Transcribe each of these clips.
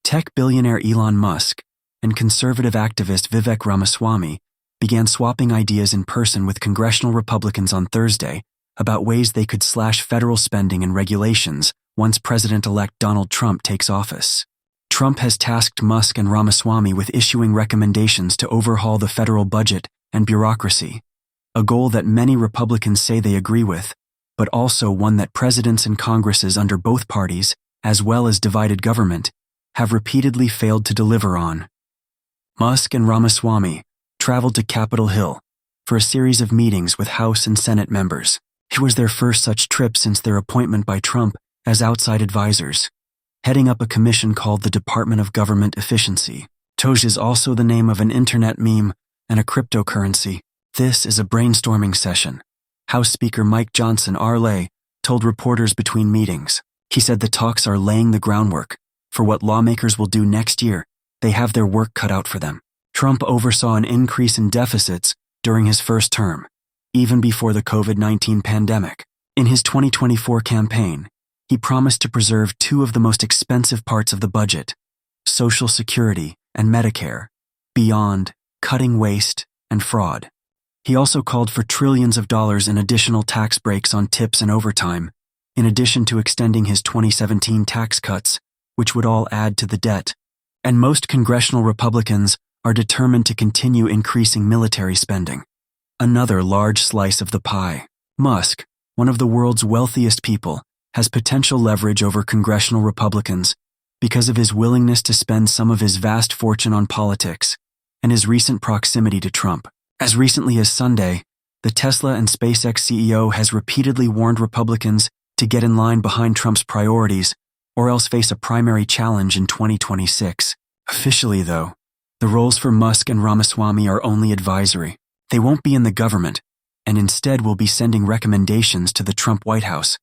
Tech billionaire Elon Musk and conservative activist Vivek Ramaswamy began swapping ideas in person with congressional Republicans on Thursday about ways they could slash federal spending and regulations once President-elect Donald Trump takes office. Trump has tasked Musk and Ramaswamy with issuing recommendations to overhaul the federal budget and bureaucracy, a goal that many Republicans say they agree with, but also one that presidents and Congresses under both parties, as well as divided government, have repeatedly failed to deliver on. Musk and Ramaswamy traveled to Capitol Hill for a series of meetings with House and Senate members. It was their first such trip since their appointment by Trump as outside advisors, heading up a commission called the Department of Government Efficiency. Doge is also the name of an internet meme and a cryptocurrency. This is a brainstorming session, House Speaker Mike Johnson RLA told reporters between meetings. He said the talks are laying the groundwork for what lawmakers will do next year. They have their work cut out for them. Trump oversaw an increase in deficits during his first term, even before the COVID-19 pandemic. In his 2024 campaign, he promised to preserve two of the most expensive parts of the budget, Social Security and Medicare, beyond cutting waste and fraud. He also called for trillions of dollars in additional tax breaks on tips and overtime, in addition to extending his 2017 tax cuts, which would all add to the debt. And most congressional Republicans are determined to continue increasing military spending. Another large slice of the pie. Musk, one of the world's wealthiest people, has potential leverage over congressional Republicans because of his willingness to spend some of his vast fortune on politics and his recent proximity to Trump. As recently as Sunday, the Tesla and SpaceX CEO has repeatedly warned Republicans to get in line behind Trump's priorities or else face a primary challenge in 2026. Officially, though, the roles for Musk and Ramaswamy are only advisory. They won't be in the government, and instead will be sending recommendations to the Trump White House,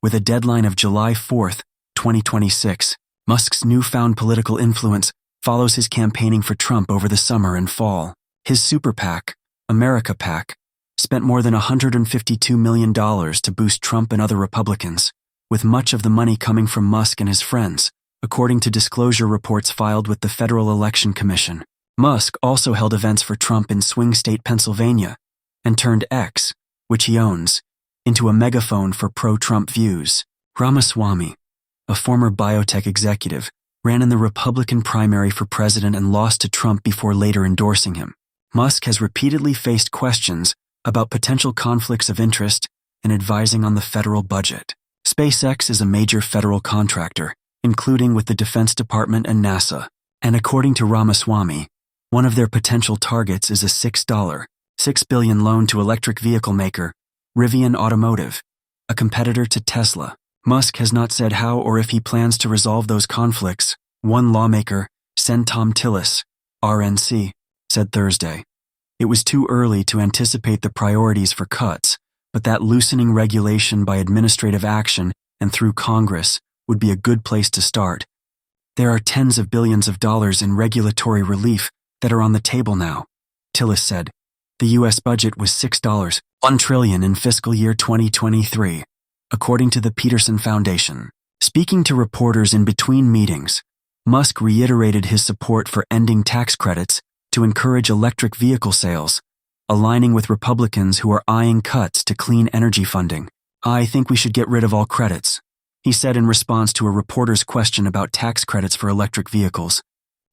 with a deadline of July 4, 2026. Musk's newfound political influence follows his campaigning for Trump over the summer and fall. His super PAC, America PAC, spent more than $152 million to boost Trump and other Republicans, with much of the money coming from Musk and his friends, according to disclosure reports filed with the Federal Election Commission. Musk also held events for Trump in swing state Pennsylvania and turned X, which he owns, into a megaphone for pro-Trump views. Ramaswamy, a former biotech executive, ran in the Republican primary for president and lost to Trump before later endorsing him. Musk has repeatedly faced questions about potential conflicts of interest in advising on the federal budget. SpaceX is a major federal contractor, including with the Defense Department and NASA, and according to Ramaswamy, one of their potential targets is a $6 billion loan to electric vehicle maker Rivian Automotive, a competitor to Tesla. Musk has not said how or if he plans to resolve those conflicts. One lawmaker, Sen Tom Tillis, RNC, said Thursday. It was too early to anticipate the priorities for cuts, but that loosening regulation by administrative action and through Congress would be a good place to start. There are tens of billions of dollars in regulatory relief that are on the table now, Tillis said. The U.S. budget was $6.1 trillion in fiscal year 2023, according to the Peterson Foundation. Speaking to reporters in between meetings, Musk reiterated his support for ending tax credits to encourage electric vehicle sales, aligning with Republicans who are eyeing cuts to clean energy funding. "I think we should get rid of all credits," he said in response to a reporter's question about tax credits for electric vehicles.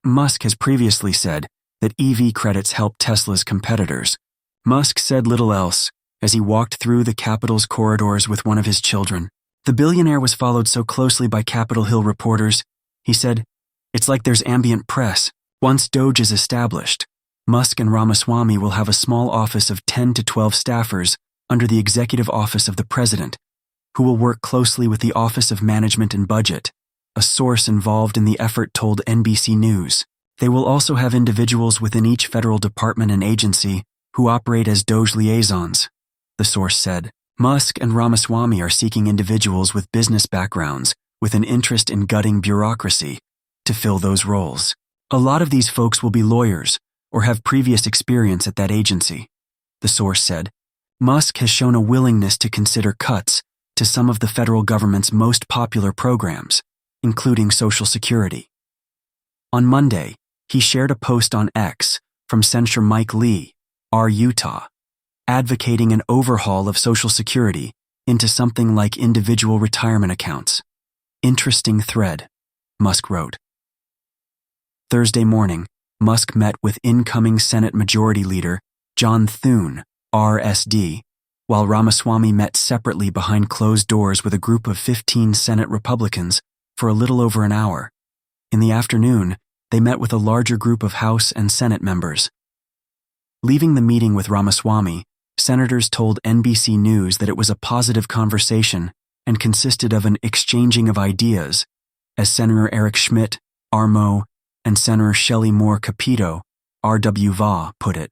Musk has previously said that EV credits help Tesla's competitors. Musk said little else as he walked through the Capitol's corridors with one of his children. The billionaire was followed so closely by Capitol Hill reporters, he said, "It's like there's ambient press." Once Doge is established, Musk and Ramaswamy will have a small office of 10 to 12 staffers under the Executive Office of the President, who will work closely with the Office of Management and Budget, a source involved in the effort told NBC News. They will also have individuals within each federal department and agency who operate as Doge liaisons, the source said. Musk and Ramaswamy are seeking individuals with business backgrounds with an interest in gutting bureaucracy to fill those roles. A lot of these folks will be lawyers or have previous experience at that agency, the source said. Musk has shown a willingness to consider cuts to some of the federal government's most popular programs, including Social Security. On Monday, he shared a post on X from Senator Mike Lee, R. Utah, advocating an overhaul of Social Security into something like individual retirement accounts. Interesting thread, Musk wrote. Thursday morning, Musk met with incoming Senate Majority Leader John Thune, RSD, while Ramaswamy met separately behind closed doors with a group of 15 Senate Republicans for a little over an hour. In the afternoon, they met with a larger group of House and Senate members. Leaving the meeting with Ramaswamy, senators told NBC News that it was a positive conversation and consisted of an exchanging of ideas, as Senator Eric Schmidt, RMO, and Senator Shelley Moore Capito, RW Va, put it.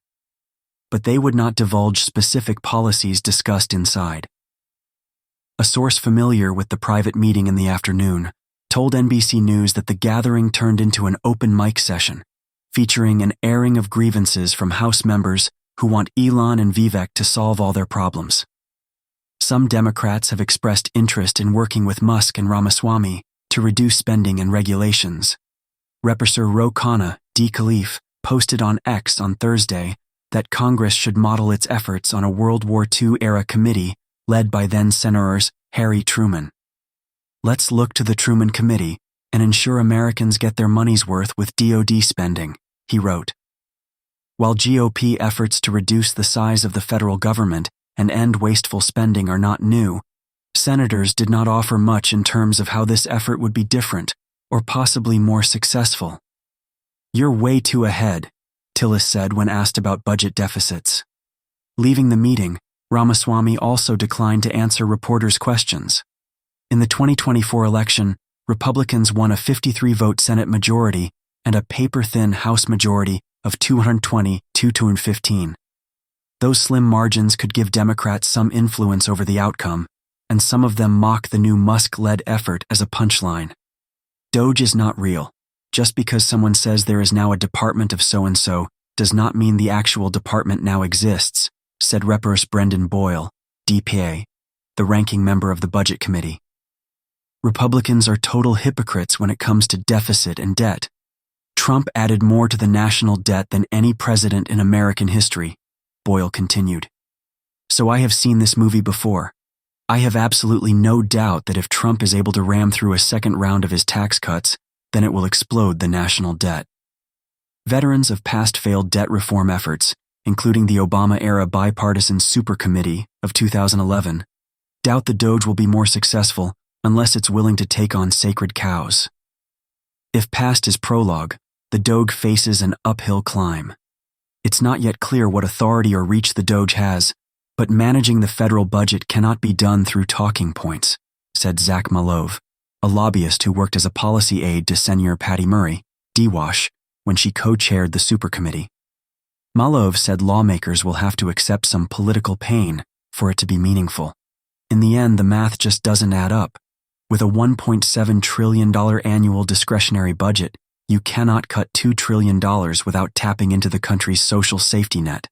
But they would not divulge specific policies discussed inside. A source familiar with the private meeting in the afternoon told NBC News that the gathering turned into an open mic session, featuring an airing of grievances from House members who want Elon and Vivek to solve all their problems. Some Democrats have expressed interest in working with Musk and Ramaswamy to reduce spending and regulations. Representative Ro Khanna D. Khalif posted on X on Thursday that Congress should model its efforts on a World War II-era committee led by then-Senators Harry Truman. Let's look to the Truman Committee and ensure Americans get their money's worth with DoD spending, he wrote. While GOP efforts to reduce the size of the federal government and end wasteful spending are not new, senators did not offer much in terms of how this effort would be different or possibly more successful. You're way too ahead, Tillis said when asked about budget deficits. Leaving the meeting, Ramaswamy also declined to answer reporters' questions. In the 2024 election, Republicans won a 53-vote Senate majority and a paper-thin House majority of 220 to 215. Those slim margins could give Democrats some influence over the outcome, and some of them mock the new Musk-led effort as a punchline. Doge is not real. Just because someone says there is now a department of so-and-so does not mean the actual department now exists, said Representative Brendan Boyle, DPA, the ranking member of the Budget Committee. Republicans are total hypocrites when it comes to deficit and debt. Trump added more to the national debt than any president in American history, Boyle continued. So I have seen this movie before. I have absolutely no doubt that if Trump is able to ram through a second round of his tax cuts, then it will explode the national debt. Veterans of past failed debt reform efforts, including the Obama-era bipartisan super committee of 2011, doubt the Doge will be more successful unless it's willing to take on sacred cows. If past his prologue, the Doge faces an uphill climb. It's not yet clear what authority or reach the Doge has, but managing the federal budget cannot be done through talking points, said Zach Malove, a lobbyist who worked as a policy aide to Senator Patty Murray, DWASH, when she co-chaired the supercommittee. Malove said lawmakers will have to accept some political pain for it to be meaningful. In the end, the math just doesn't add up. With a $1.7 trillion annual discretionary budget, you cannot cut $2 trillion without tapping into the country's social safety net.